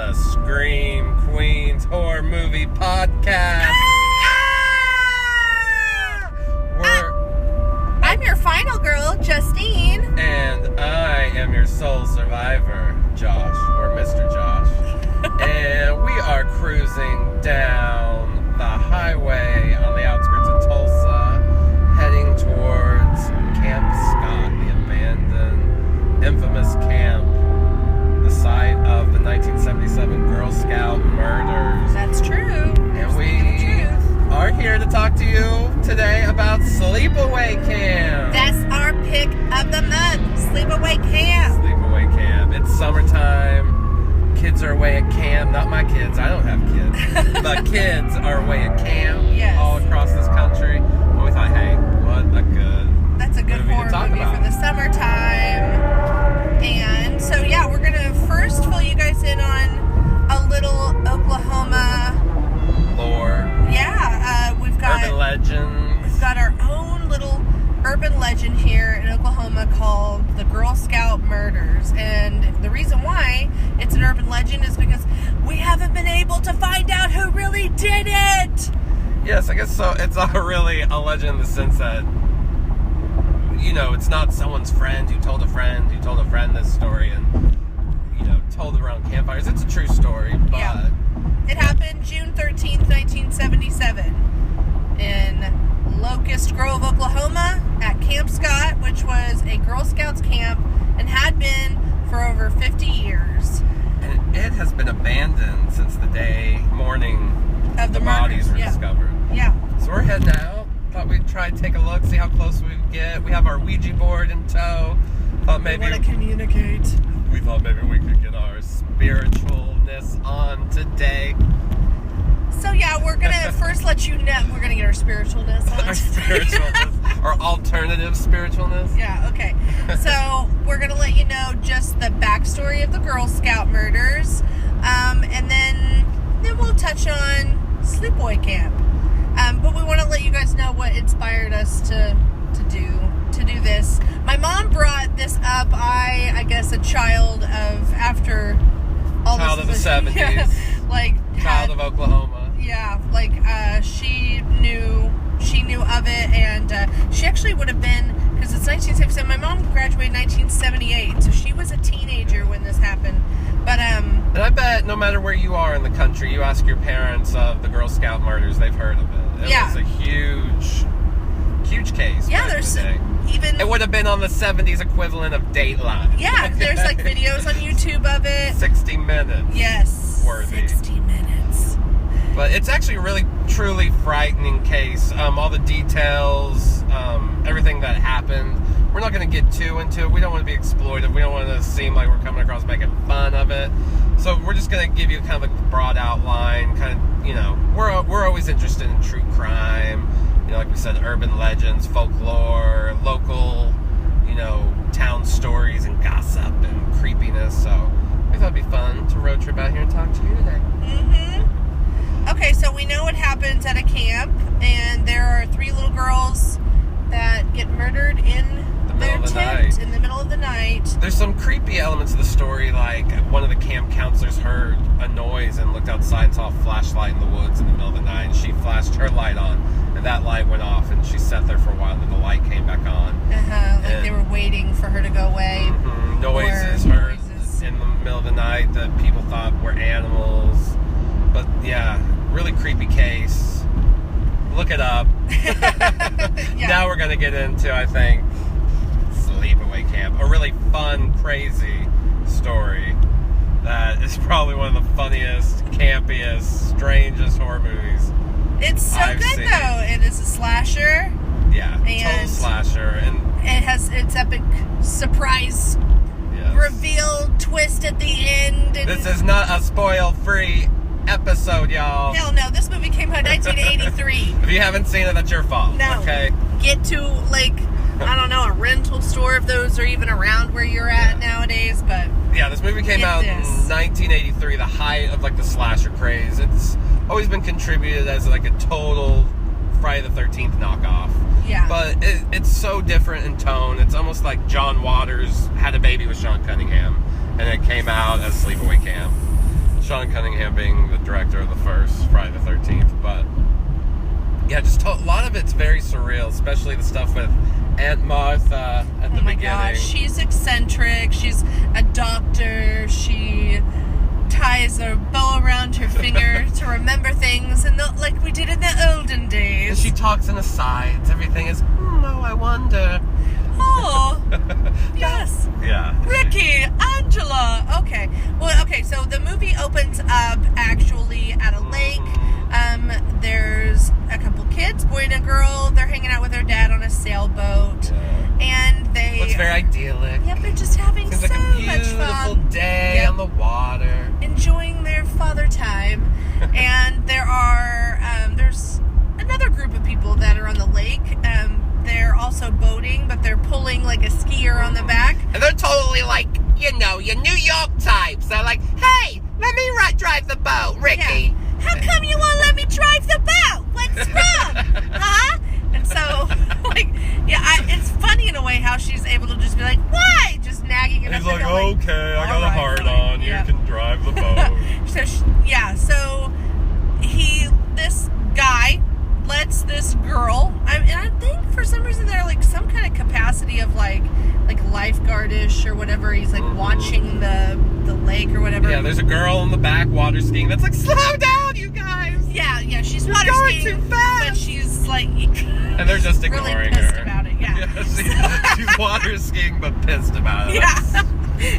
the Scream Queens Horror Movie Podcast. I'm your final girl, Justine. And I am your sole survivor, Josh, or Mr. Josh. And we are cruising down the highway on the outskirts of Tulsa, heading towards Camp Scott, the abandoned, infamous camp, the site of the 1977 Girl Scout murders. That's true. And we are here to talk to you today about Sleepaway Camp. That's our pick of the month, Sleepaway Camp. Sleepaway Camp. It's summertime. Kids are away at camp. Not my kids. I don't have kids. But kids are away at camp all across this country. And we thought, hey, That's a good horror movie for the summertime. And so, yeah, we're going to first fill you guys in on a little Oklahoma lore. Yeah, we've got urban legends. We've got our own little urban legend here in Oklahoma called the Girl Scout murders. And the reason why it's an urban legend is because we haven't been able to find out who really did it. Yes, I guess so. It's not really a legend in the sense that, you know, it's not someone's friend who told a friend this story and, you know, told it around campfires. It's a true story, but... Yeah. It happened June 13th, 1977 in Locust Grove, Oklahoma at Camp Scott, which was a Girl Scouts camp and had been for over 50 years. And it has been abandoned since the morning of the bodies were discovered. Yeah. So we're heading out. Thought we'd try to take a look, see how close we could get. We have our Ouija board in tow. Thought maybe we want to communicate. We thought maybe we could get our spiritualness on today. So yeah, we're gonna first let you know we're gonna get our spiritualness on. Our spiritualness, our alternative spiritualness. Yeah. Okay. So we're gonna let you know just the backstory of the Girl Scout murders, and then we'll touch on Sleepaway Camp. But we want to let you guys know what inspired us to do this. My mom brought this up. I guess a child of after all child this of the 70s. Yeah, like child of Oklahoma. Yeah, like she knew of it, and she actually would have been, because it's 1977. My mom graduated in 1978, so she was a teenager when this happened. But and I bet no matter where you are in the country, you ask your parents of the Girl Scout murders, they've heard of it. It was a huge case. Yeah, there's even... It would have been on the 70s equivalent of Dateline. Yeah, there's like videos on YouTube of it. 60 Minutes. Yes. Worthy. 60 Minutes. But it's actually a really, truly frightening case. All the details, everything that happened. We're not going to get too into it. We don't want to be exploitive. We don't want to seem like we're coming across making fun of it. So we're just going to give you kind of a broad outline. Kind of, you know, we're always interested in true crime. You know, like we said, urban legends, folklore, local, you know, town stories and gossip and creepiness. So we thought it'd be fun to road trip out here and talk to you today. Mm-hmm. Okay, so we know it happens at a camp, and there are 3 little girls that get murdered in their tent in the middle of the night. There's some creepy elements of the story, like one of the camp counselors heard a noise and looked outside and saw a flashlight in the woods in the middle of the night, and she flashed her light on, and that light went off, and she sat there for a while, and then the light came back on. Like they were waiting for her to go away. Mm-hmm. Noises heard in the middle of the night that people thought were animals. But yeah, really creepy case. Look it up. Now we're going to get into, I think, Sleepaway Camp. A really fun, crazy story that is probably one of the funniest, campiest, strangest horror movies It's so I've good, seen. Though. It is a slasher. Yeah, total slasher. And it has its epic surprise reveal twist at the end. And this is not a spoil-free episode, y'all. Hell no, this movie came out in 1983. If you haven't seen it, that's your fault. No. Okay? Get to, like, I don't know, a rental store if those are even around where you're at nowadays, but... Yeah, this movie came out in 1983, the height of, like, the slasher craze. It's always been contributed as, like, a total Friday the 13th knockoff. Yeah. But it's so different in tone. It's almost like John Waters had a baby with Sean Cunningham, and it came out as Sleepaway Camp. Sean Cunningham being the director of the first Friday the 13th. But yeah, just a lot of it's very surreal, especially the stuff with Aunt Martha at the beginning. Oh my gosh, she's eccentric. She's a doctor. She ties a bow around her finger to remember things, and like we did in the olden days. And she talks in asides. Everything is, oh, I wonder. Oh, yes. Yeah. Ricky, Angela. Okay. Well, okay, so the movie opens up actually at a lake. There's a couple kids, boy and a girl. They're hanging out with their dad on a sailboat. Yeah. And they... Looks very idyllic. Yep, they're just having Seems so like a much beautiful fun. day on the water. Enjoying their father time. And there are... there's another group of people that are on the lake. They're also boating, but they're pulling like a skier on the back. And they're totally like, you know, your New York types. They're like, hey, let me drive the boat, Ricky. Yeah. How come you won't let me drive the boat? What's wrong? Huh? And so, like, yeah, it's funny in a way how she's able to just be like, why? Just nagging it. He's like, okay, I got a heart on. You can drive the boat. So this guy lets this girl, and I think for some reason they're like some kind of capacity of like lifeguardish or whatever. He's like watching the lake or whatever. Yeah, there's a girl in the back water skiing that's like, slow down, you guys. Yeah, she's You're water going skiing, too fast. but she's like, and they're just ignoring really pissed her about it. Yeah, she's water skiing but pissed about it. Yeah.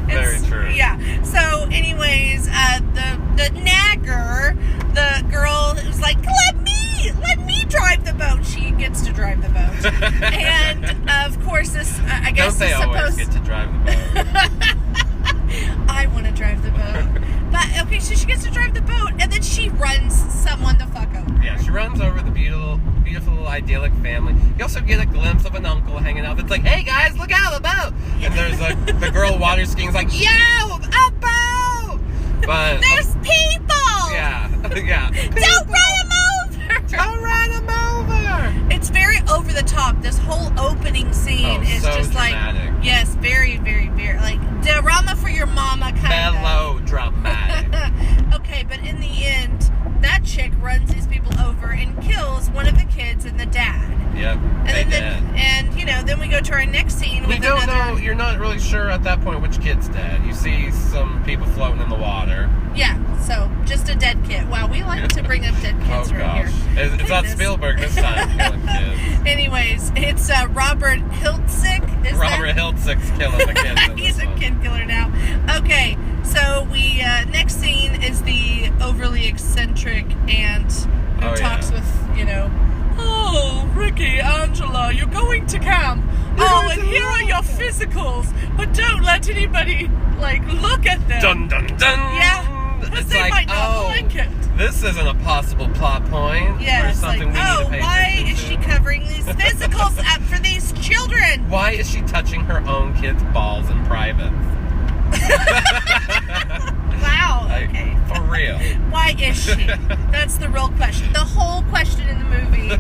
Very true. Yeah. So, anyways, the nagger, the girl who's like, let me drive the boat. She gets to drive the boat, and of course, this I guess don't they always get to drive the boat? I want to drive the boat, but okay. So she gets to drive the boat, and then she runs someone the fuck over. Yeah, she runs over the beautiful, idyllic family. You also get a glimpse of an uncle hanging out that's like, hey guys, look out, a boat! And there's the girl water skiing's like, yo, a boat! But there's people! Yeah. Don't run them over! Don't run them over! It's very over the top. This whole opening scene is so just dramatic. Like, yes, very, very, very, like, drama for your mama kind of. Melodramatic. Okay, but in the end, that chick runs these people over and kills one of the kids and the dad. Yep, then we go to our next scene. We don't know. You're not really sure at that point which kid's dead. You see some people floating in the water. Yeah, so just a dead kid. Wow, we like to bring up dead kids right here. It's not Spielberg this time killing kids. Anyways, it's Robert Hiltzik. Robert Hiltzik's killing the kids. He's a kid killer now. Okay, so we next scene is the overly eccentric aunt who talks with, oh, Ricky, Angela, you're going to camp. And here are your physicals, but don't let anybody, look at them. Dun, dun, dun. Yeah, because they might not like it. This isn't a possible plot point. Yeah, or something we need to pay why attention is to. she covering these physicals up for these children? Why is she touching her own kids' balls in private? Wow, okay. For real. Why is she? That's the real question. The whole question in the movie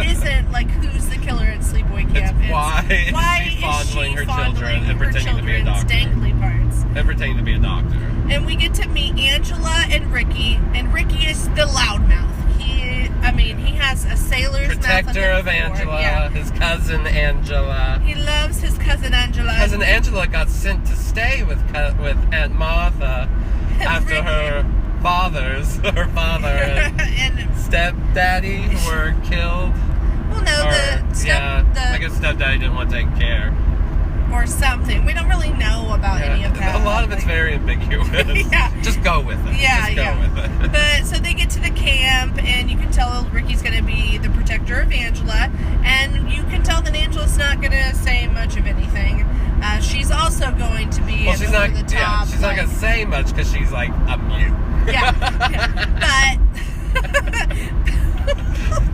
isn't who's the killer at Sleepaway Camp. It's why is she fondling her children and pretending to be a doctor? Dangly parts. And pretending to be a doctor. And we get to meet Angela and Ricky is the loudmouth. He has a sailor's protector mouth of Angela, his cousin Angela. He loves his cousin Angela. Cousin Angela got sent to stay with Aunt Martha after her father and stepdaddy were killed. Well, no, I guess stepdaddy didn't want to take care. Or something. We don't really know about any of that. A lot of it's very ambiguous. Yeah. Just go with it. Just go with it. But so they get to the camp, and you can tell Ricky's going to be the protector of Angela, and you can tell that Angela's not going to say much of anything. She's also going to be she's not going to say much because she's like a mute. But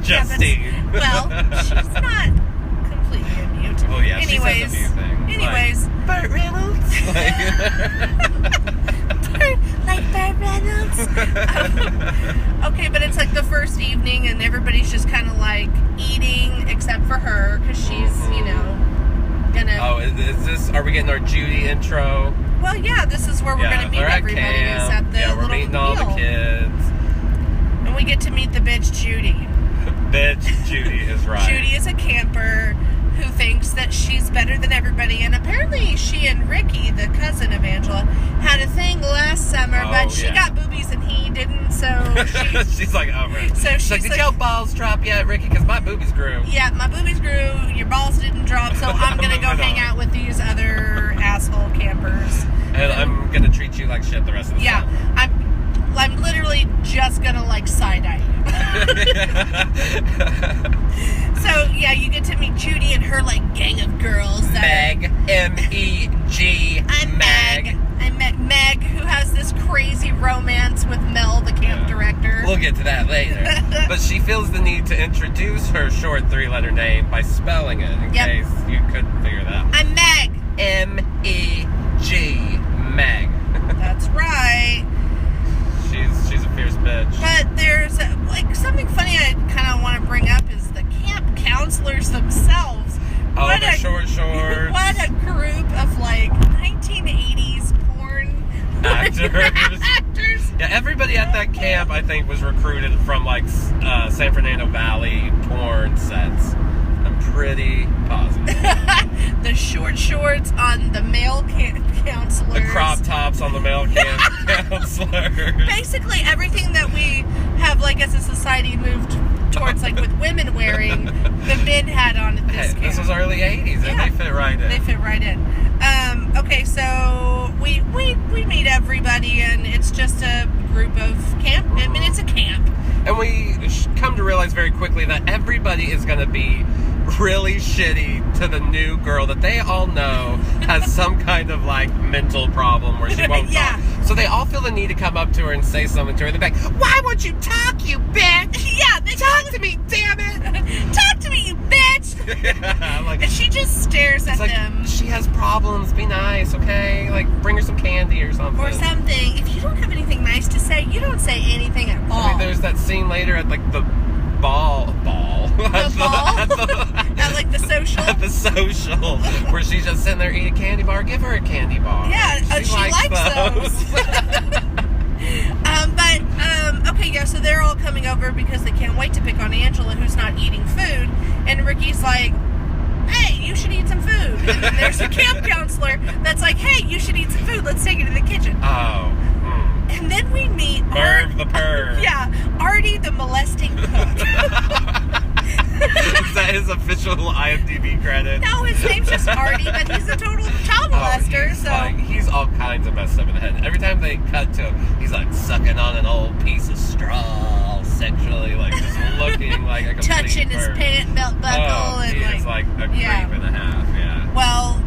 Justine. She's not completely a mute. Well, yeah, she says a few things. Anyways, Burt Reynolds. Burt Reynolds. Okay, but it's the first evening, and everybody's just kind of eating, except for her, because she's, gonna. Oh, is this? Are we getting our Judy intro? Well, yeah, this is where we're going to meet everybody. Camp. Is at the we're little meeting all the meal. kids. And we get to meet the bitch Judy. Bitch Judy is right. Judy is a camper who thinks that she's better than everybody. And apparently she and Ricky, the cousin of Angela, had a thing last summer, but she got boobies and he didn't, so she's like over it. So she's like, did your balls drop yet, Ricky? Because my boobies grew. Yeah, my boobies grew, your balls didn't drop, so I'm going to go hang out with these other asshole campers. And I'm going to treat you like shit the rest of the summer. I'm literally just going to, like, side-eye you. So, yeah, you get to meet Judy and her, like, gang of girls. Meg. M-E-G. I'm Meg. I'm Meg, who has this crazy romance with Mel, the camp director. We'll get to that later. But she feels the need to introduce her short 3-letter name by spelling it, in case you couldn't figure that out. I'm Meg. M-E-G. Meg. That's right. She's a fierce bitch. But there's, like, something funny I kind of want to bring up is the camp counselors themselves. Oh, the short shorts. What a group of, like, 1980s porn actors. Yeah, everybody at that camp, I think, was recruited from, like, San Fernando Valley porn sets. I'm pretty positive. The short shorts on the male counselors. The crop tops on the male counselors. Basically, everything that we have, like, as a society moved towards, like, with women wearing, the men had on at this camp. This was early 80s, and they fit right in. They fit right in. Okay, so we meet everybody, and it's just a group of camp. I mean, it's a camp. And we come to realize very quickly that everybody is going to be really shitty to the new girl that they all know has some kind of, like, mental problem where she won't talk. So they all feel the need to come up to her and say something to her. They're like, why won't you talk, you bitch? Yeah, they talk to me, damn it. Talk to me, you bitch. Like, and she just stares at them. She has problems. Be nice, okay? Like, bring her some candy or something. Or something. If you don't have anything nice to say, you don't say anything at all. I mean, there's that scene later at, like, the ball. The ball? At, like, the social? At the social, where she's just sitting there eating a candy bar. Give her a candy bar. Yeah, she likes those. Okay, yeah, so they're all coming over because they can't wait to pick on Angela, who's not eating food. And Ricky's like, hey, you should eat some food. And then there's a camp counselor that's like, hey, you should eat some food. Let's take it to the kitchen. Oh. And then we meet Merv the perv. Yeah, Artie the molesting cook. Is that his official IMDb credit? No, his name's just Artie, but he's a total child molester. He's all kinds of messed up in the head. Every time they cut to him, he's like sucking on an old piece of straw sexually, like just looking like a complete touching his pant belt buckle and he is like a creep and a half. Yeah. Well.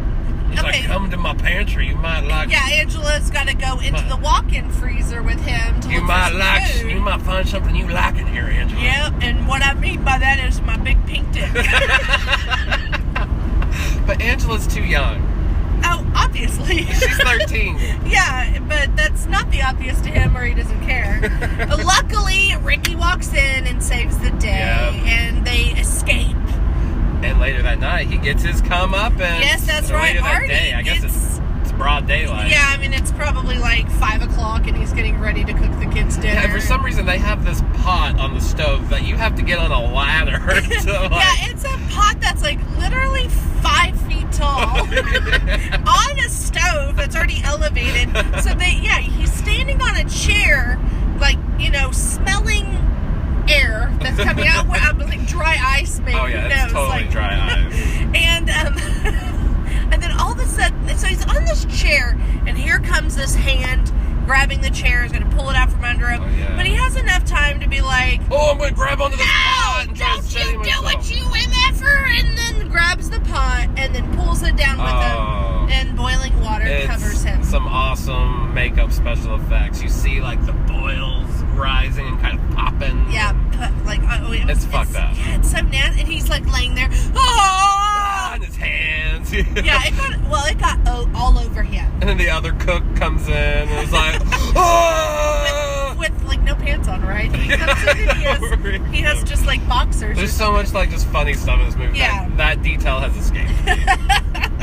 He's like, come to my pantry. You might like. Yeah, Angela's got to go into the walk-in freezer with him to look for some food. You might find something you like in here, Angela. Yep, and what I mean by that is my big pink dick. But Angela's too young. Oh, obviously. She's 13. Yeah, but that's not the obvious to him, or he doesn't care. Luckily, Ricky walks in and saves the day, and they escape. And later that night, he gets his comeuppance. Yes, that's right. Later that day, I guess it's broad daylight. Yeah, I mean, it's probably like 5 o'clock, and he's getting ready to cook the kids' dinner. Yeah, for some reason, they have this pot on the stove that you have to get on a ladder to, like... Yeah, it's a pot that's, like, literally 5 feet tall on a stove that's already elevated. So, he's standing on a chair, like, smelling air that's coming out with like dry ice, maybe. Oh yeah, it's totally dry ice. And then all of a sudden, so he's on this chair, and here comes this hand grabbing the chair, is going to pull it out from under him. Oh, yeah. But he has enough time to be like, oh, I'm going to grab onto this pot and try to steady myself. Don't you do it, you MFer! And then grabs the pot and then pulls it down with him, and boiling water covers him. Some awesome makeup special effects. You see like the boils rising and kind of popping. Yeah, it's fucked up. Yeah, it's so nasty. And he's like laying there, in his hands. Yeah, it got all over him. And then the other cook comes in and is like, with like no pants on, right? He comes in and he has just like boxers. There's so much like just funny stuff in this movie. Yeah. That detail has escaped me.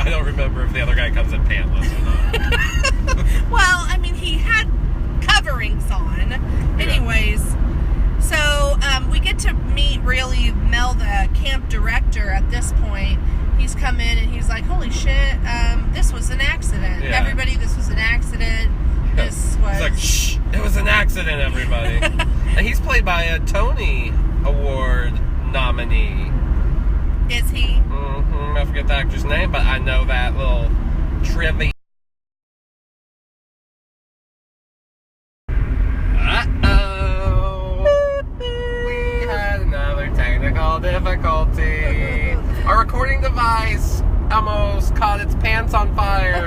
I don't remember if the other guy comes in pantless or not. Well, I mean, he had coverings on. Anyways, so we get to meet really Mel, the camp director at this point. He's come in and he's like, holy shit, this was an accident. Yeah. Everybody, this was an accident. This was... He's like, shh, it was an accident, everybody. And he's played by a Tony Award nominee. Is he? Mm-hmm. I forget the actor's name, but I know that little trivia. We had another technical difficulty. Our recording device almost caught its pants on fire.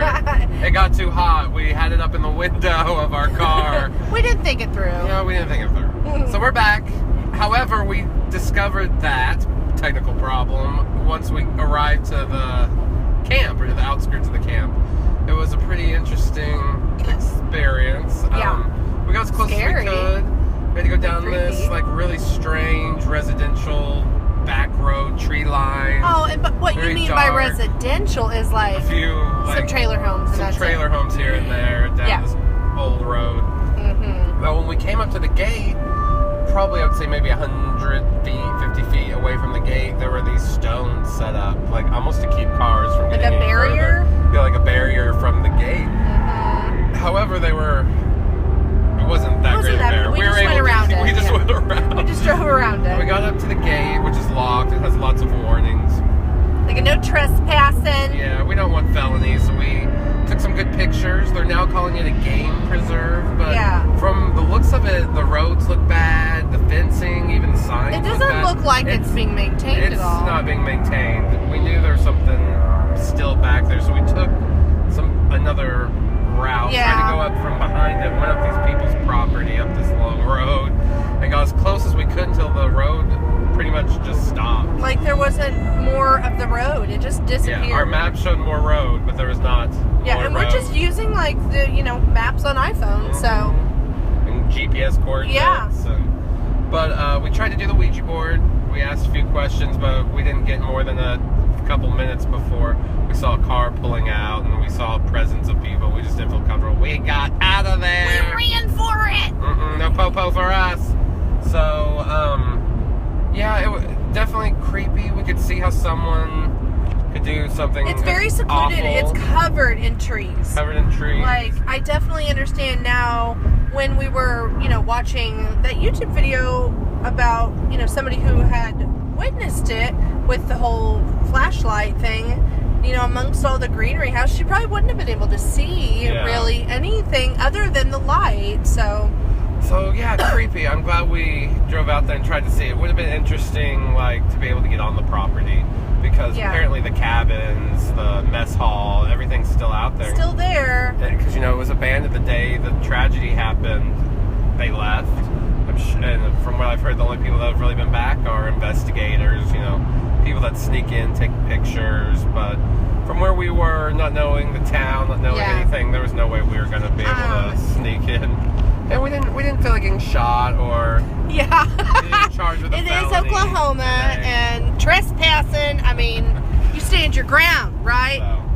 It got too hot. We had it up in the window of our car. We didn't think it through. Yeah, we didn't think it through. So we're back. However, we discovered that technical problem once we arrived to the camp, or to the outskirts of the camp. It was a pretty interesting experience. Yeah. We got as close as we could. We had to go down Creepy. this like really strange residential back road, tree line. Oh, and but what you Very mean by dark. residential is like A few some trailer homes. And some that's trailer homes here and there down this old road. Mm-hmm. But when we came up to the gate, probably I would say maybe 100 feet, 50 feet away from the gate, there were these stones set up, like almost to keep cars from Like getting a any barrier? further. Yeah, like a barrier from the gate. Mm-hmm. However, it wasn't that great a barrier. We just went around it. We just went around. We just drove around it. We got up to the gate, which is locked. It has lots of warnings. Like a no trespassing. Yeah, we don't want felonies, so we took some good pictures. They're now calling it a game preserve, but from the looks of it, the roads look bad, the fencing, even the signs It look doesn't bad. look like it's being maintained at all. It's not being maintained. We knew there was something still back there, so we took another route, tried to go up from behind it, went up these people's property, up this long road, and got as close as we could until the road pretty much just stopped. Like there wasn't more of the road. It just disappeared. Yeah, our map showed more road, but there was not more and road. we're just using like the, maps on iPhone, so. And GPS coordinates. Yeah. But we tried to do the Ouija board. We asked a few questions, but we didn't get more than a couple minutes before we saw a car pulling out and we saw a presence of people. We just didn't feel comfortable. We got out of there. We ran for it. No po-po for us. So, yeah, it was definitely creepy. We could see how someone could do something. It's very secluded. Awful. It's covered in trees. Covered in trees. Like, I definitely understand now when we were, watching that YouTube video about, somebody who had witnessed it with the whole flashlight thing, amongst all the greenery, how she probably wouldn't have been able to see really anything other than the light, So, yeah, creepy. I'm glad we drove out there and tried to see. It would have been interesting, to be able to get on the property. Because apparently the cabins, the mess hall, everything's still out there. Still there. Because, it was abandoned the day the tragedy happened. They left. And from what I've heard, the only people that have really been back are investigators, people that sneak in, take pictures. But from where we were, not knowing the town, not knowing anything, there was no way we were going to be able to sneak in. And we didn't feel like getting shot or getting charged with a It felony is Oklahoma, today. and trespassing, you stand your ground, right? So,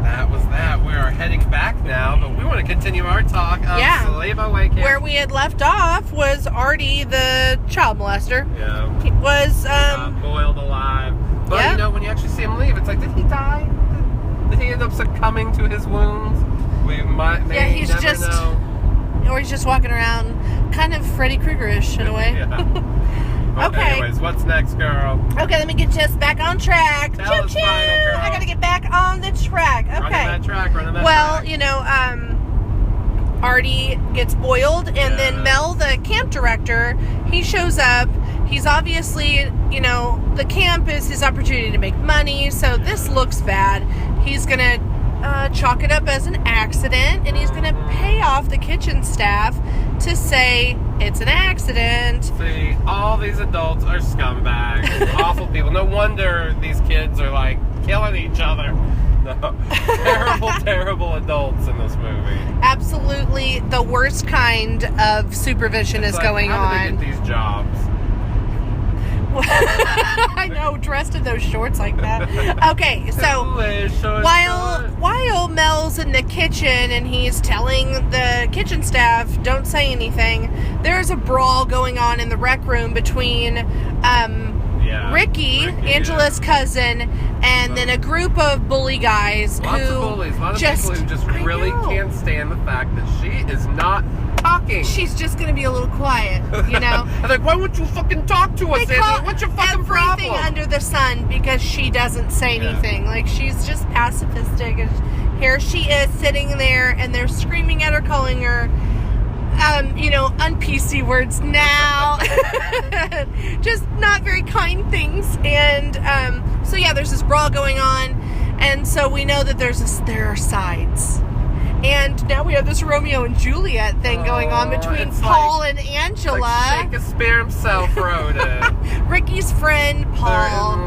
that was that. We are heading back now, but we want to continue our talk of Sleepaway Camp. Where we had left off was Artie, the child molester. Yeah. He was, got boiled alive. But, when you actually see him leave, it's like, did he die? Did he end up succumbing to his wounds? We might he's never just know. Or he's just walking around kind of Freddy Krueger-ish in a way. Well, Okay. Anyways, what's next, girl? Okay, let me get us back on track. Tell us, final girl. I gotta get back on the track. Okay. Running that track. Well, Artie gets boiled, and then Mel, the camp director, he shows up. He's obviously, the camp is his opportunity to make money, so this looks bad. He's gonna chalk it up as an accident, and he's gonna pay off the kitchen staff to say it's an accident. See, all these adults are scumbags, awful people. No wonder these kids are killing each other. No, terrible adults in this movie. Absolutely, the worst kind of supervision is going how on. do they get these jobs? I know, dressed in those shorts like that. Okay, so while Mel's in the kitchen and he's telling the kitchen staff, don't say anything, there's a brawl going on in the rec room between Ricky, Angela's cousin, and then a group of bully guys Lots of bullies. A lot of people who just really can't stand the fact that she is not talking. She's just going to be a little quiet, you know? I'm like, why won't you fucking talk to us, Angela? What's your fucking problem? Everything under the sun because she doesn't say anything. Like, she's just pacifistic. And here she is sitting there, and they're screaming at her, calling her, un-PC words now. Just not very kind things. And so, yeah, there's this brawl going on. And so we know that there are sides. And now we have this Romeo and Juliet thing going on between Paul and Angela. Like Shakespeare himself wrote it. Ricky's friend, Paul,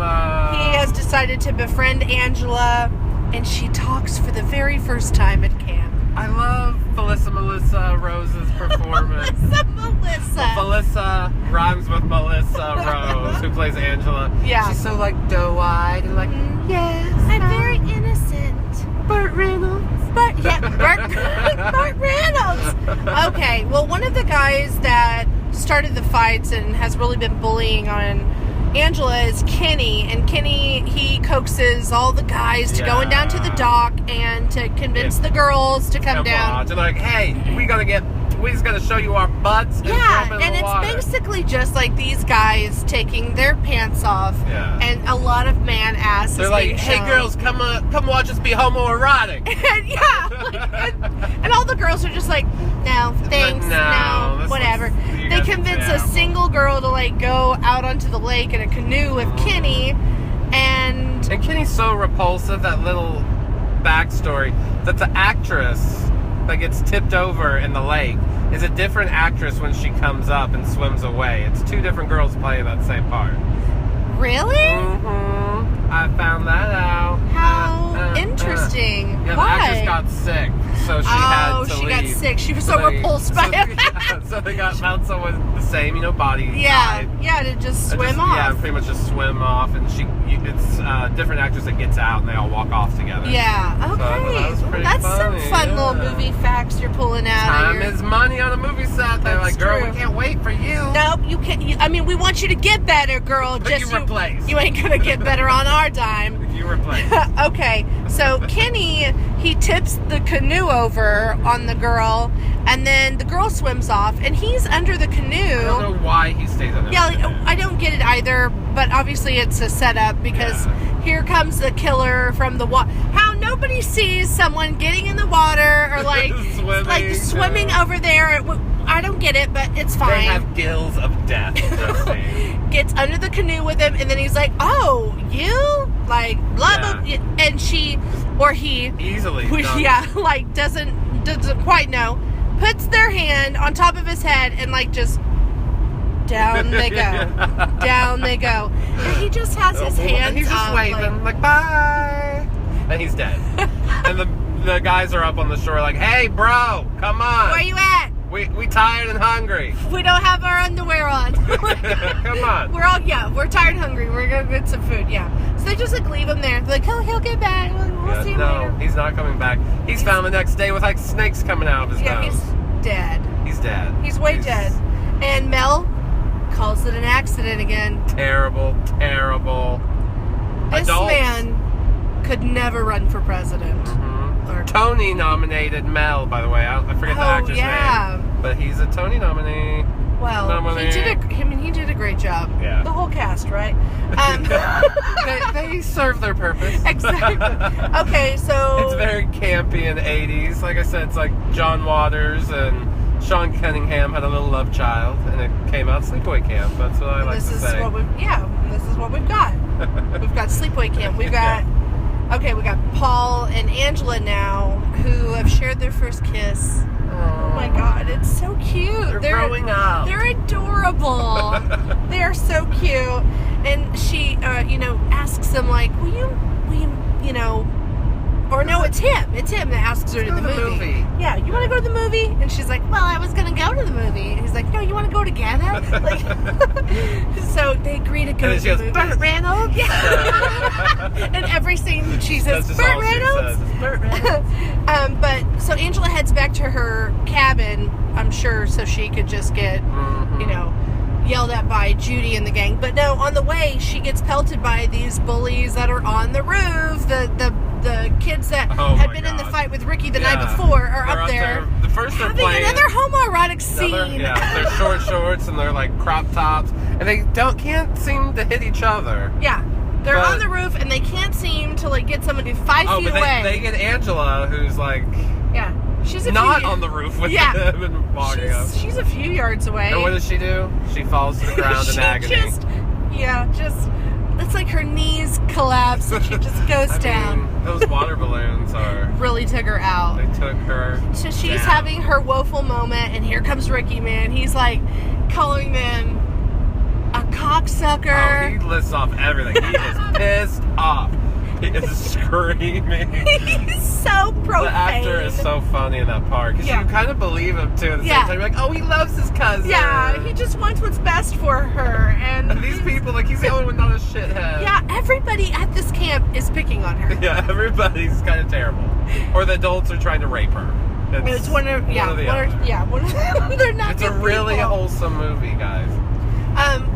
he has decided to befriend Angela, and she talks for the very first time at camp. I love Melissa Rose's performance. Melissa. Fellisa rhymes with Melissa Rose, who plays Angela. Yeah. She's so, like, doe-eyed and, like, yes, I'm very innocent. Burt Reynolds. Burt Reynolds. Okay, well, one of the guys that started the fights and has really been bullying on Angela is Kenny. And Kenny, he coaxes all the guys to going down to the dock and to convince the girls to come down. They're like, hey, we just gotta show you our butts and jump in the water. It's basically just like these guys taking their pants off and a lot of man ass. They're like, hey girls, come watch us be homoerotic. and all the girls are just like, no, thanks, no, whatever. They convince a single girl to like go out onto the lake in a canoe with Kenny, and Kenny's so repulsive. That little backstory that the actress that gets tipped over in the lake is a different actress when she comes up and swims away. It's two different girls playing that same part. Really? Mm-hmm. I found that out. How interesting. Yeah, Why? the actress got sick, so she had to leave. Oh, she got sick. She was so repulsed by it. So they found someone the same, body type. Yeah, to just swim off. Yeah, pretty much just swim off, and it's a different actress that gets out, and they all walk off together. Yeah, okay. So that's funny. Some fun little movie facts you're pulling out. Time is money on a movie set. They're like, girl, we can't wait for you. Nope, you can't. We want you to get better, girl. But you replace. You ain't gonna get better on our dime. You replace. Okay, so Kenny, he tips the canoe over on the girl, and then the girl swims off, and he's under the canoe. I don't know why he stays under the canoe. I don't get it either, but obviously it's a setup because here comes the killer from the water. How nobody sees someone getting in the water or like swimming over there. I don't get it, but it's fine. They have gills of death. Gets under the canoe with him, and then he's like, "Oh, you like blah blah," and she or he easily, doesn't quite know. Puts their hand on top of his head and like just down they go, down they go. And he just has his hands. He's just waving like bye, and he's dead. And the guys are up on the shore like, "Hey, bro, come on. Where you at? We tired and hungry. We don't have our underwear on. Come on. We're tired and hungry. We're gonna get some food. Yeah." So they just like leave him there. They're like, he'll get back. We'll see him later. No, he's not coming back. He's found the next day with like snakes coming out of his nose. He's dead. He's dead. He's dead. And Mel calls it an accident again. Terrible. This man could never run for president. Mm-hmm. Tony nominated Mel, by the way. I forget the actor's name. But he's a Tony nominee. Well, he did a great job. Yeah. The whole cast, right? They serve their purpose. Exactly. Okay, so it's very campy in the 80s. Like I said, it's like John Waters and Sean Cunningham had a little love child, and it came out Sleepaway Camp. That's what I like to say. This is what we've got. We've got Sleepaway Camp. We've got we got Paul and Angela now, who have shared their first kiss. Oh my God, it's so cute. They're growing up. They're adorable. They are so cute. And she, asks him like, will you, Or no, it's him. It's him that asks her to the movie. Yeah, you want to go to the movie? And she's like, well, I was going to go to the movie. And he's like, no, you want to go together? Like, so they agree to go to the movie. Burt Reynolds? Yeah. And every scene she says, Burt Reynolds? Burt Reynolds. But, so Angela heads back to her cabin, I'm sure, so she could just get, you know, yelled at by Judy and the gang. But no, on the way, she gets pelted by these bullies that are on the roof. The kids that had been in the fight with Ricky the night before are up there. The first they're having playing another homoerotic scene. They're short shorts and they're like crop tops, and they can't seem to hit each other. Yeah, they're on the roof and they can't seem to like get somebody 5 feet away. They get Angela, who's like she's not on the roof with them and walking up. She's a few yards away. And what does she do? She falls to the ground in agony. It's like her knees collapse and she just goes down. Those water balloons really took her out. They took her So she's having her woeful moment, and here comes Ricky, man. He's like calling them a cocksucker. Oh, he lists off everything. He is pissed off. He is screaming. He's so profane. The actor is so funny in that part. Because you kind of believe him, too. At the same time, you're like, oh, he loves his cousin. Yeah, he just wants what's best for her. And these people, like, he's the only one not a shithead. Yeah, everybody at this camp is picking on her. Yeah, everybody's kind of terrible. Or the adults are trying to rape her. It's one of the other. They're not. It's a really wholesome movie, guys.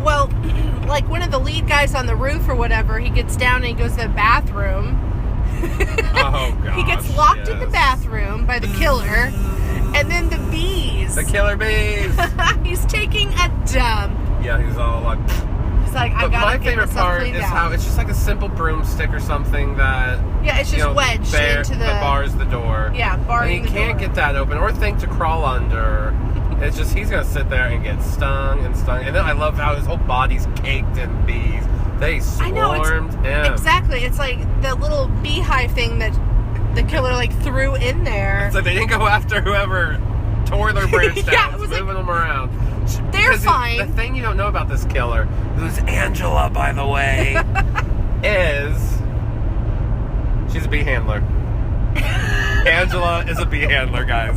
Well, like one of the lead guys on the roof or whatever, he gets down and he goes to the bathroom. Oh, God. He gets locked in the bathroom by the killer. And then the bees. The killer bees. He's taking a dump. Yeah, he's all like... He's like, I gotta my favorite part is how it's just like a simple broomstick or something that... Yeah, it's just wedged into the... That bars the door. Yeah, barring the door. And he can't get that open or think to crawl under. It's just, he's going to sit there and get stung and stung. And then I love how his whole body's caked in bees. They swarmed him. Exactly. It's like the little beehive thing that the killer like threw in there. It's like they didn't go after whoever tore their branch down. It was moving them around. They're fine. The thing you don't know about this killer, who's Angela, by the way, is she's a bee handler. Angela is a bee handler, guys.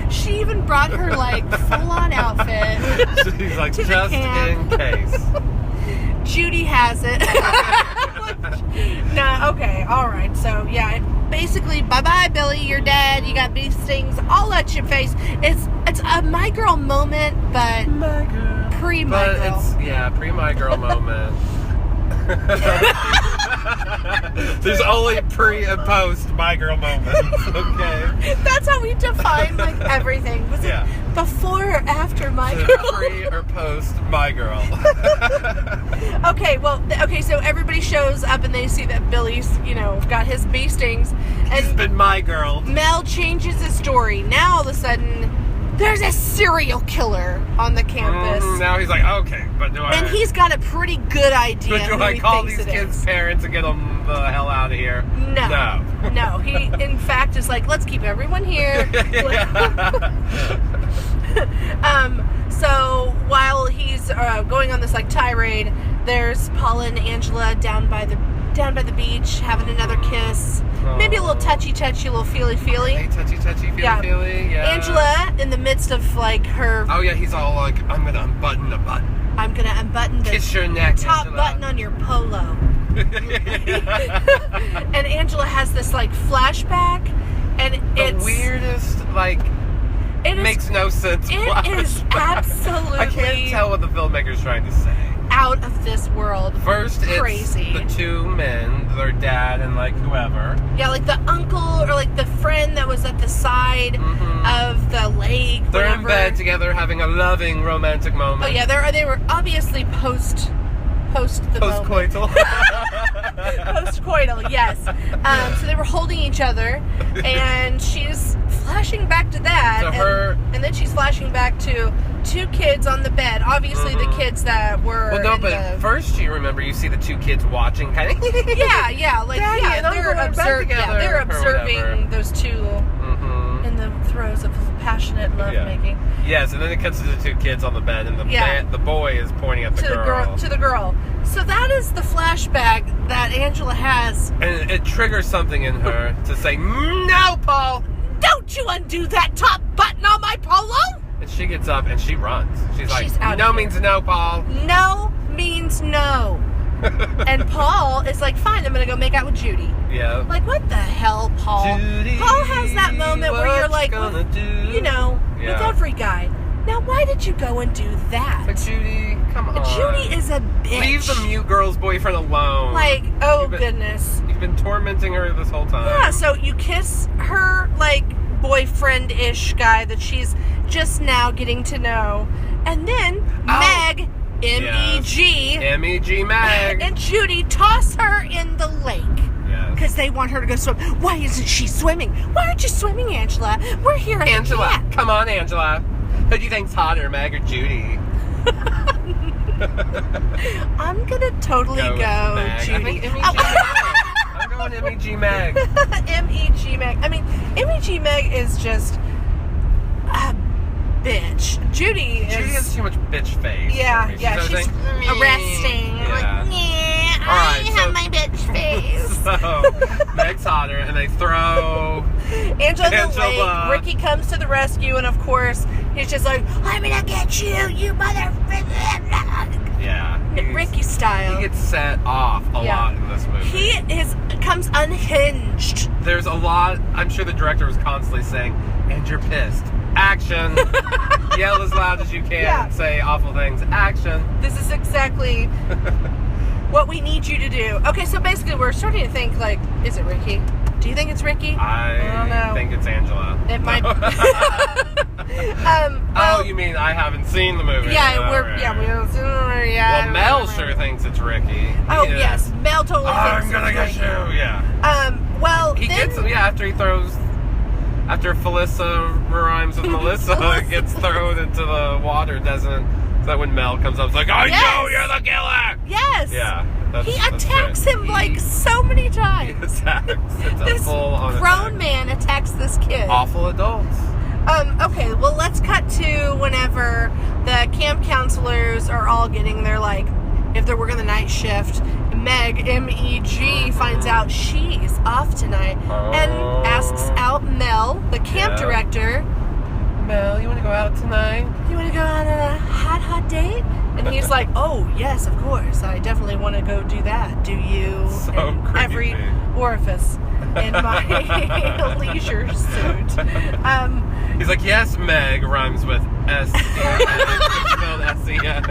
She even brought her like full-on outfit. She's like, just in case. Judy has it. No, okay, all right. So yeah, basically, bye-bye, Billy. You're dead. You got bee stings all at your face. It's a My Girl moment, but pre-My Girl. Pre-My Girl moment. There's only pre and post My Girl moments, okay? That's how we define like everything. Was it before or after My Girl? Pre or post My Girl. Okay, so everybody shows up and they see that Billy's, got his bee stings. And he's been My Girl. Mel changes his story. Now all of a sudden, there's a serial killer on the campus. Now he's like, okay, but do I... And he's got a pretty good idea. But do I call these kids' parents and get them the hell out of here? No. No. He, in fact, is like, let's keep everyone here. So while he's going on this like tirade, there's Paula and Angela down by the beach having another kiss. Maybe a little touchy, little feely. Hey, touchy, feely. Yeah. Angela, in the midst of like her... Oh yeah, he's all like, I'm gonna unbutton a button. I'm gonna unbutton the kiss your neck, top Angela. Button on your polo. And Angela has this like flashback, and it's... The weirdest, like... It makes no sense. It is absolutely... I can't tell what the filmmaker's trying to say. Out of this world. First, crazy. It's the two men, their dad and like whoever. Yeah, like the uncle or like the friend that was at the side of the lake. They're in bed together having a loving romantic moment. Oh yeah, they were obviously post-coital, yes. So they were holding each other, and she's flashing back to that, and then she's flashing back to two kids on the bed. Obviously, the kids that were. Well, no, but first you remember you see the two kids watching, kind of. They're observing those two in the throes of passionate lovemaking. Yes, and then it cuts to the two kids on the bed, and the boy is pointing at the girl. To the girl. So So that is the flashback that Angela has. And it triggers something in her to say, no, Paul! Don't you undo that top button on my polo! And she gets up and she runs. She's like, out no of here. means no, Paul. No means no. And Paul is like, fine, I'm going to go make out with Judy. Yeah. Like, what the hell, Paul? Judy, Paul has that moment where you're like, with, you know, Yeah. with every guy. Now, why did you go and do that? Like, Judy, come on. Judy is a bitch. Leave the mute girl's boyfriend alone. Like, oh, goodness. You've been tormenting her this whole time. Yeah, so you kiss her, like, boyfriend-ish guy that she's just now getting to know. And then Meg, M-E-G. M-E-G Meg. And Judy toss her in the lake. Yes. Because they want her to go swim. Why isn't she swimming? Why aren't you swimming, Angela? We're here at Angela, the camp. come on, Angela. Who do you think's hotter, Meg or Judy? I'm gonna totally go Meg. Judy. I think M-E-G Meg. I'm going M-E-G Meg. M-E-G Meg. I mean, M-E-G Meg is just a bitch. Judy has too much bitch face. Yeah, She's yeah, always she's like, arresting. Yeah. Like, yeah, Alright, I have my bitch face. So, Meg's hotter, and they throw Angela in the lake. Ricky comes to the rescue, and of course, he's just like, I'm gonna get you, you motherfucker. Yeah. Ricky style. He gets set off a lot in this movie. He comes unhinged. There's a lot, I'm sure the director was constantly saying, and you're pissed. Action. Yell as loud as you can and say awful things. Action. This is exactly what we need you to do. Okay, so basically we're starting to think, like, is it Ricky? Do you think it's Ricky? I don't know. think it's Angela. It might be. Oh, you mean I haven't seen the movie? Yeah, Well, Mel sure thinks it's Ricky. Oh, yes. Mel totally thinks I'm gonna get Ricky. you, yeah. Well, He then... gets, after Fellisa rhymes with Melissa, gets thrown into the water, doesn't... Is that when Mel comes up, it's like, I know you're the killer! Yes! Yeah. He attacks him, like, so many times. He attacks. It's this a full-on grown man attacks this kid. Awful adults. Okay, well, let's cut to whenever the camp counselors are all getting their, like, if they're working the night shift, Meg, M-E-G, finds out she's off tonight and asks out Mel, the camp director. Mel, you want to go out tonight? You want to go on a hot date? And he's like, oh, yes, of course. I definitely want to go do that. Do you? So in creepy. Every orifice in my leisure suit. He's like, yes, Meg rhymes with S-E-X. Spelled S-E-X.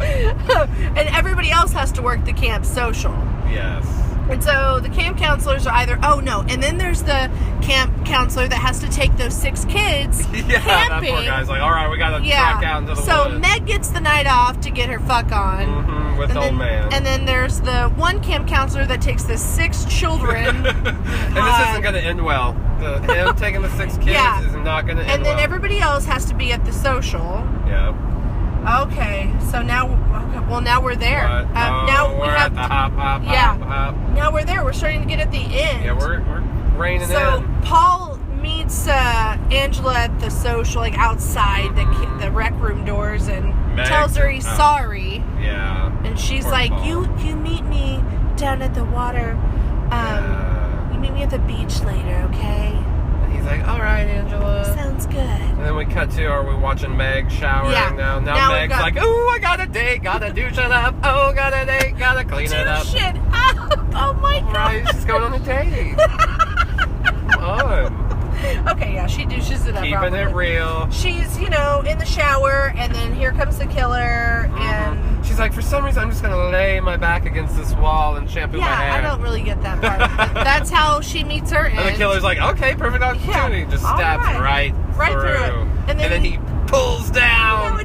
And everybody else has to work the camp social. Yes. And so the camp counselors are either, and then there's the camp counselor that has to take those 6 kids camping. That poor guy's like, alright, we gotta track out into the woods. So Meg gets the night off to get her fuck on. With old man. And then there's the one camp counselor that takes the 6 children. And this isn't gonna end well. Him taking the 6 kids is not gonna end well. And then everybody else has to be at the social. Yep. Okay, so now we're there. Now we're at the hop. Now we're there. We're starting to get at the end. Yeah, we're reining in. So Paul meets Angela at the social, like outside the rec room doors, and tells her he's sorry. Yeah. And she's like, Paul. You meet me down at the water. You meet me at the beach later, okay? He's like, all right, Angela. Sounds good. And then we cut to, are we watching Meg showering now? Now Meg's like, ooh, I got a date, gotta douche it up. Oh, got a date, gotta clean it up. Douche it up. Oh my God. Right, she's going on a date. Come on. Okay, yeah, she douches it up. Keeping it real. She's, in the shower, and then here comes the killer, and... She's like, for some reason, I'm just going to lay my back against this wall and shampoo my hair. Yeah, I don't really get that part. But that's how she meets her end. And the killer's like, okay, perfect opportunity. Yeah. Just stabs right through it. And then he pulls down.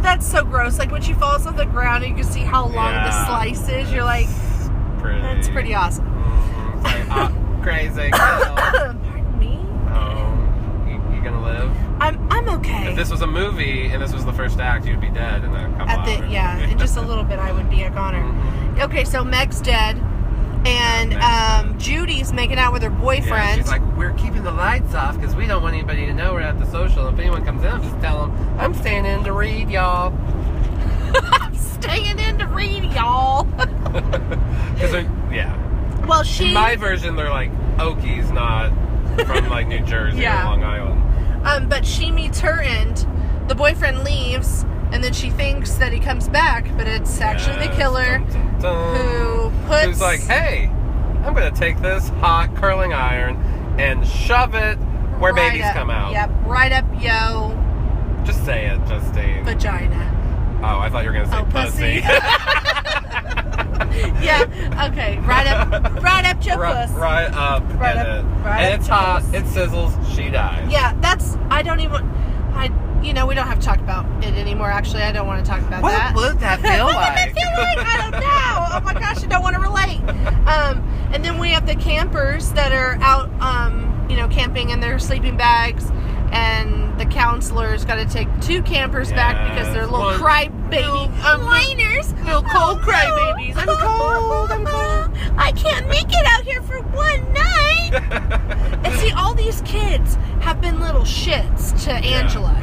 That's so gross. Like, when she falls on the ground, and you can see how long the slice is. You're like, that's pretty awesome. It's like, crazy. Pardon me? Oh, you gonna live? I'm okay. If this was a movie and this was the first act, you'd be dead in a couple hours. Yeah, in just a little bit, I would be a goner. Okay, so Meg's dead, and Judy's making out with her boyfriend. Yeah, she's like, we're keeping the lights off because we don't want anybody to know we're at the social. If anyone comes in, just tell them I'm staying in to read, y'all. I'm staying in to read, y'all. Yeah. Well, In my version, they're like Okies, not from like New Jersey or Long Island. But she meets her end. The boyfriend leaves, and then she thinks that he comes back, but it's actually the killer who's like, hey, I'm going to take this hot curling iron and shove it where babies come out. Yep, right up yo. Just say it, Justine. Vagina. Oh, I thought you were going to say pussy. Yeah, okay, right up your puss. Right up. And it's hot, it sizzles, she dies. Yeah, we don't have to talk about it anymore, actually. I don't want to talk about that. What would that feel like? What would that feel like? I don't know. Oh my gosh, I don't want to relate. And then we have the campers that are out, camping in their sleeping bags. And the counselor's got to take 2 campers back because they're little cry baby whiners. Little cold cry babies. I'm cold. I can't make it out here for one night. And see, all these kids have been little shits to Angela.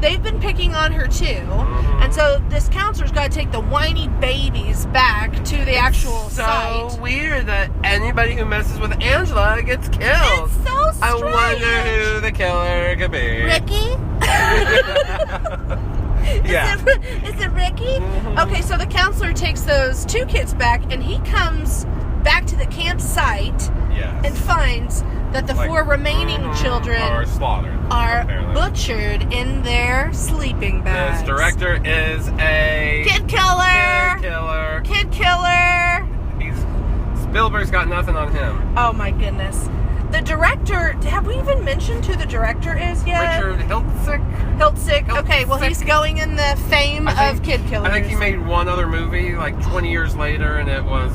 They've been picking on her too. Mm-hmm. And so this counselor's got to take the whiny babies back to the actual site. So weird that anybody who messes with Angela gets killed. It's so strange. I wonder who the killer could be. Ricky? Yeah. Is it Ricky? Mm-hmm. Okay, so the counselor takes those 2 kids back, and he comes back to the campsite and finds that the 4 remaining children are slaughtered. Apparently. Butchered in their sleeping bags. This director is a kid killer. Kid killer. Spielberg's got nothing on him. Oh my goodness. The director, have we even mentioned who the director is yet? Richard Hiltzik. Okay, well, he's going in the fame of kid killers. I think he made one other movie like 20 years later, and it was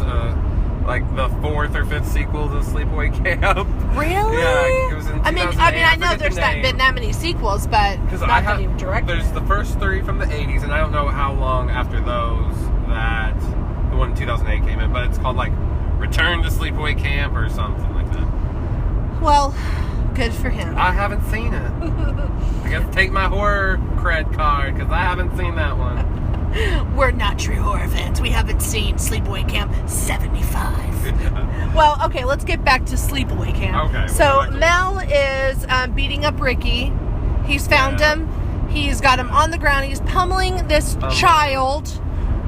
like the 4th or 5th sequel to Sleepaway Camp. Really? Yeah, it was in 2008. I know there's not been that many sequels, but not that he directed. There's the first 3 from the 80s, and I don't know how long after those that the one in 2008 came in, but it's called like Return to Sleepaway Camp or something like that. Well, good for him. I haven't seen it. I guess take my horror cred card, because I haven't seen that one. We're not true horror fans. We haven't seen Sleepaway Camp 75. Well, okay, let's get back to Sleepaway Camp. Okay. So Mel is beating up Ricky. He's found him. He's got him on the ground. He's pummeling this child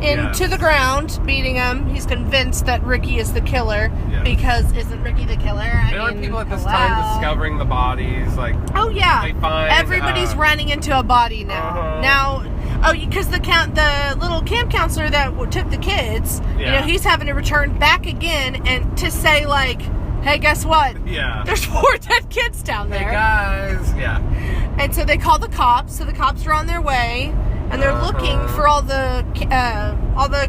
into the ground, beating him. He's convinced that Ricky is the killer because isn't Ricky the killer? There are people at this time discovering the bodies. Like, oh yeah, they find, everybody's running into a body now. Now, because the little camp counselor that took the kids, he's having to return back again and to say like, hey, guess what? Yeah, there's 4 dead kids down there. Hey guys, And so they call the cops. So the cops are on their way. And they're looking for all the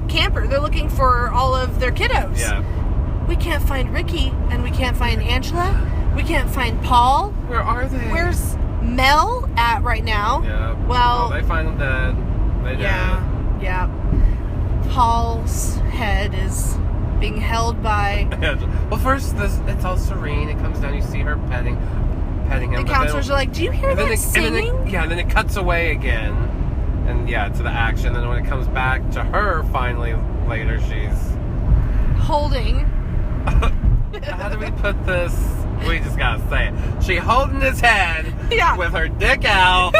campers. They're looking for all of their kiddos. Yeah. We can't find Ricky, and we can't find Angela. We can't find Paul. Where are they? Where's Mel at right now? Yeah. Well, they find him dead. They dead. Yeah. Paul's head is being held by. Well, first it's all serene. It comes down. You see her petting him. The counselors are like, "Do you hear that singing?" And then it cuts away again. And to the action. And when it comes back to her, finally, later, she's holding. How do we put this? We just gotta say it. She holding his head with her dick out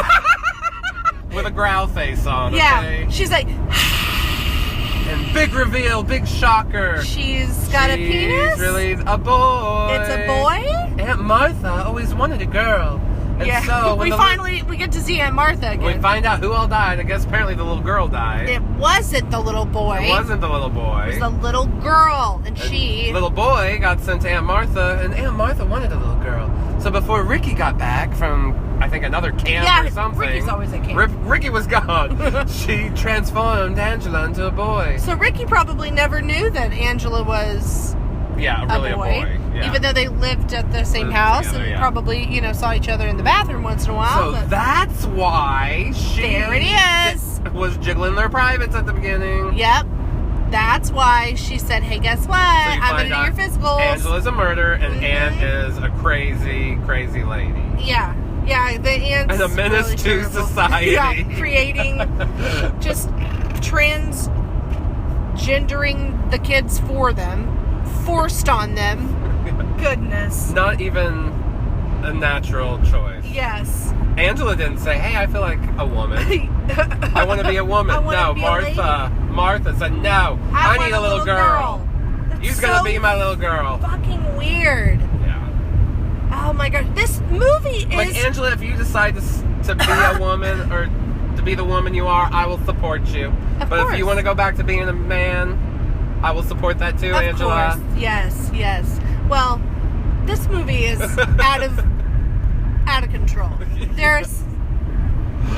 with a growl face on. Okay? She's like, and big reveal, big shocker. She's got a penis? She's really a boy. It's a boy? Aunt Martha always wanted a girl. And so we get to see Aunt Martha again. We find out who all died. I guess apparently the little girl died. It wasn't the little boy. It wasn't the little boy. It was the little girl. And she... little boy got sent to Aunt Martha, and Aunt Martha wanted a little girl. So before Ricky got back from, I think, another camp or something. Ricky's always at camp. Ricky was gone. She transformed Angela into a boy. So Ricky probably never knew that Angela was... really a boy. Yeah. Even though they lived at the same house together, and probably, saw each other in the bathroom once in a while. So that's why she there it is. Was jiggling their privates at the beginning. Yep. That's why she said, hey, guess what? I'm going to do your physicals. Angela's a murderer and Aunt is a crazy, crazy lady. Yeah. Yeah, the aunt's and a menace really to terrible. society. Creating just transgendering the kids for them, forced on them. Goodness. Not even a natural choice. Yes. Angela didn't say, hey, I feel like a woman. I want to be a woman. No, Martha said, no, I need a little girl. You're going to be my little girl. Fucking weird. Yeah. Oh my gosh. This movie is... Like, Angela, if you decide to be a woman or to be the woman you are, I will support you. Of but course. if you want to go back to being a man, I will support that too, Angela. Of course. Yes. Well, this movie is out of control. There's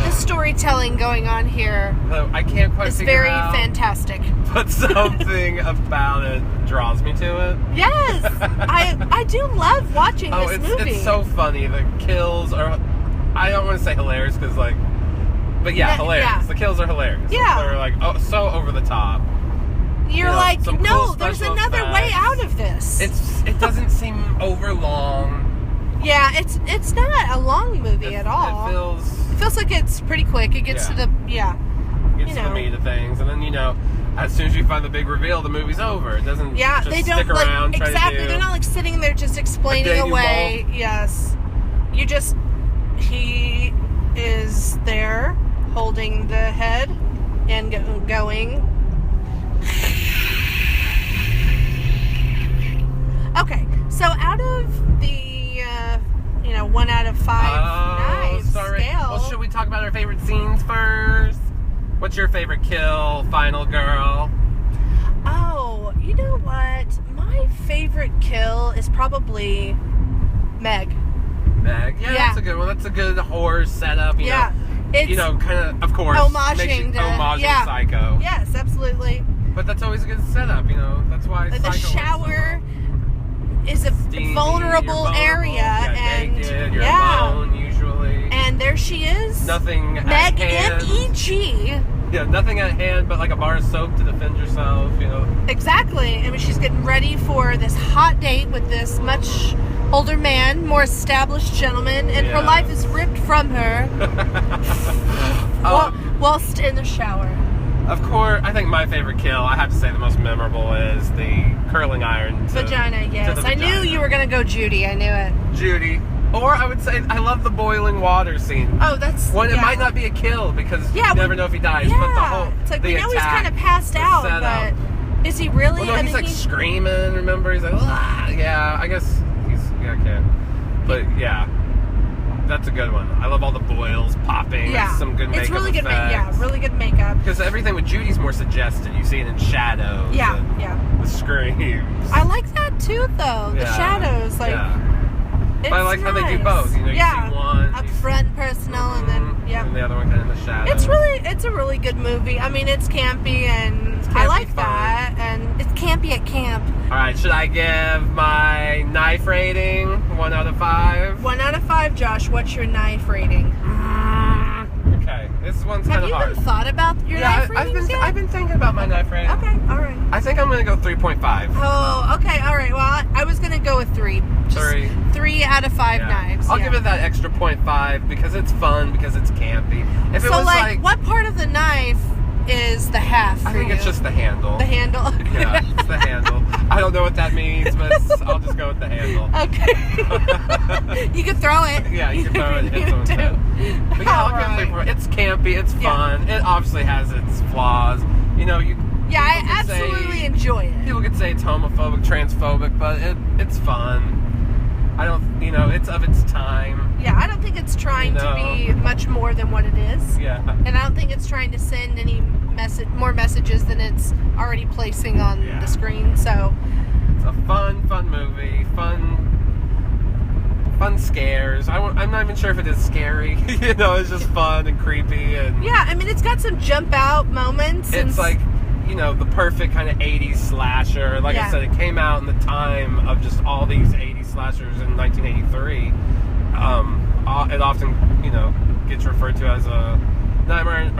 the storytelling going on here. I can't quite figure out. It's very fantastic. But something about it draws me to it. Yes, I do love watching this movie. It's so funny. The kills are, I don't want to say hilarious because but hilarious. Yeah. The kills are hilarious. Yeah. They're like so over the top. You're like, some no, cool there's special another way effects. out of this. It doesn't seem over long. Yeah, it's not a long movie at all. It feels like it's pretty quick. It gets to the to the meat of things, and then as soon as you find the big reveal, the movie's over. It doesn't. Yeah, just they don't stick around. exactly. They're not like sitting there just explaining away. Yes, he is there holding the head and going. Okay, so out of the 1 out of 5 knives scale. Well, should we talk about our favorite scenes first? What's your favorite kill, final girl? Oh, you know what? My favorite kill is probably Meg. Meg? Yeah, that's a good one. That's a good horror setup. You know, it's kind of course, homaging Psycho. Yes, absolutely. But that's always a good setup. That's why the shower is a vulnerable area, and you're alone usually. And there she is. Nothing Meg, at hand. M-E-G. Yeah, nothing at hand but like a bar of soap to defend yourself, Exactly. I mean, she's getting ready for this hot date with this much older man, more established gentleman, and her life is ripped from her whilst in the shower. Of course, I think my favorite kill, I have to say the most memorable, is the curling iron vagina, yes. I knew you were going to go Judy. I knew it. Judy. Or I would say, I love the boiling water scene. Oh, that's... It might not be a kill, because you never know if he dies. Yeah. But the whole... It's like, we know he's kind of passed out, but... Is he really? Well, no, he's like screaming, remember? He's like, ah! Yeah, I guess he's... Yeah, I can't. But, yeah. That's a good one. I love all the boils popping. Yeah. Some good makeup It's really good effects. really good makeup. Because everything with Judy's more suggested. You see it in shadows. Yeah. The screams. I like that too, though. The shadows, like... But I like how they do both. You see one up front, personal, and then and the other one kind of in the shadows. It's a really good movie. I mean, it's campy, and I like that, and it's campy at camp. All right, should I give my knife rating 1 out of 5? 1 out of 5, Josh. What's your knife rating? Okay, this one's kind of hard. Have you even thought about your knife ratings yet? I've been thinking about my knife rating. Okay, all right. I think I'm going to go 3.5. Oh, okay, all right. Well, I was going to go with 3. Just 3 out of 5 knives. I'll give it that extra 0.5 because it's fun, because it's campy. If it was like, what part of the knife is the half for I think it's just the handle. The handle? Yeah, it's the handle. I don't know what that means, but I'll just go with the handle. Okay. You can throw it. Yeah, you can throw it and hit someone's head. But yeah, I'll give it it's campy, it's fun. It obviously has its flaws. I absolutely enjoy it. People could say it's homophobic, transphobic, but it's fun. I don't, it's of its time. Yeah, I don't think it's trying to be much more than what it is. Yeah. And I don't think it's trying to send any more messages than it's already placing on the screen. So it's a fun movie. Fun scares. I'm not even sure if it is scary. It's just fun and creepy and. Yeah, I mean, it's got some jump out moments. It's like, the perfect kind of 80s slasher. Like I said, it came out in the time of just all these 80s slashers in 1983. It often, gets referred to as a Nightmare,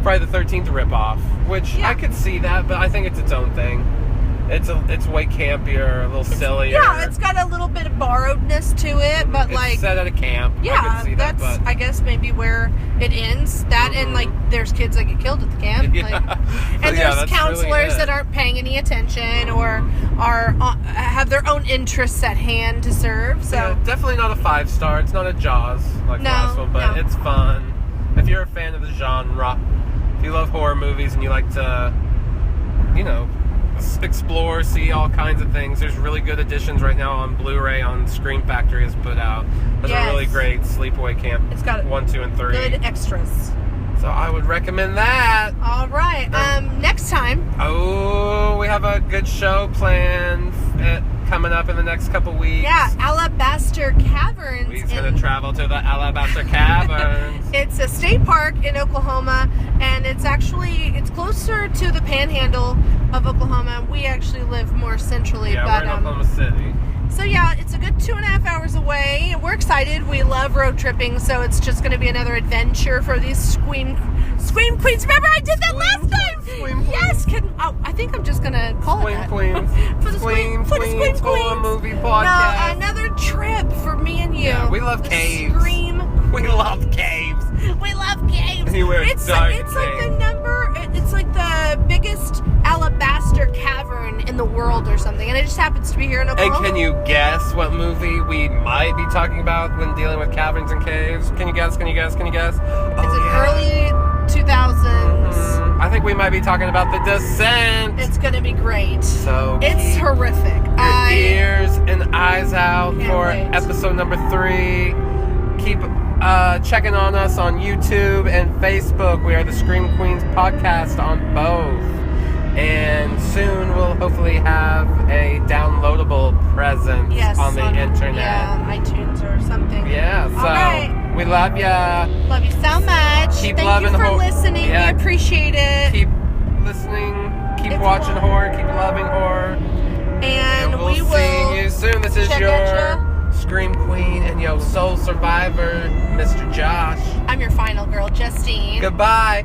Friday the 13th ripoff, which I could see that, but I think it's its own thing. It's way campier, a little sillier. Yeah, it's got a little bit of borrowedness to it, but It's set at a camp. I yeah, can see that's that, but I guess maybe where it ends. That and like there's kids that get killed at the camp, Yeah. like, and So, yeah, there's that's counselors really it. that aren't paying any attention or are have their own interests at hand to serve. So yeah, definitely not a 5-star. It's not a Jaws like the No, last one, but no. it's fun. If you're a fan of the genre, if you love horror movies and you like to, explore, see all kinds of things, there's really good editions right now on Blu-ray on Scream Factory has put out. There's Yes. a really great Sleepaway Camp. It's got 1, 2, and 3. good extras. So I would recommend that. All right. Next time. Oh, we have a good show planned coming up in the next couple weeks. Yeah, Alabaster Caverns. We're going to travel to the Alabaster Caverns. It's a state park in Oklahoma, and it's closer to the panhandle of Oklahoma. We actually live more centrally. Yeah, but, we're in Oklahoma City. So yeah, it's a good 2.5 hours away. We're excited. We love road tripping, so it's just going to be another adventure for these Scream Queens. Remember I did that last time? Scream Yes. I think I'm just going to call it that. Queens. For the Scream Queens. Horror movie podcast. No, another trip for me and you. Yeah, we love The caves. Scream. We love caves. We love caves. Anywhere It's dark like the cave. it's like the biggest alabaster cavern in the world or something, and it just happens to be here in And Oklahoma. can you guess what movie we might be talking about when dealing with caverns and caves? Can you guess? It's an early 2000s. I think we might be talking about The Descent. It's gonna be great. So It's horrific. your ears and eyes out Can't for wait. episode number 3. Keep checking on us on YouTube and Facebook. We are the Scream Queens podcast on both. And soon we'll hopefully have a downloadable presence on the internet. Yeah, on iTunes or something. Yeah, so All right. we love ya. Love you so much. Keep Thank loving you for horror. listening. Yeah. We appreciate it. Keep listening, keep If you watching want. horror, keep loving horror. And we'll we will see you soon. This is check your at Scream Queen and your soul survivor, Mr. Josh. I'm your final girl, Justine. Goodbye.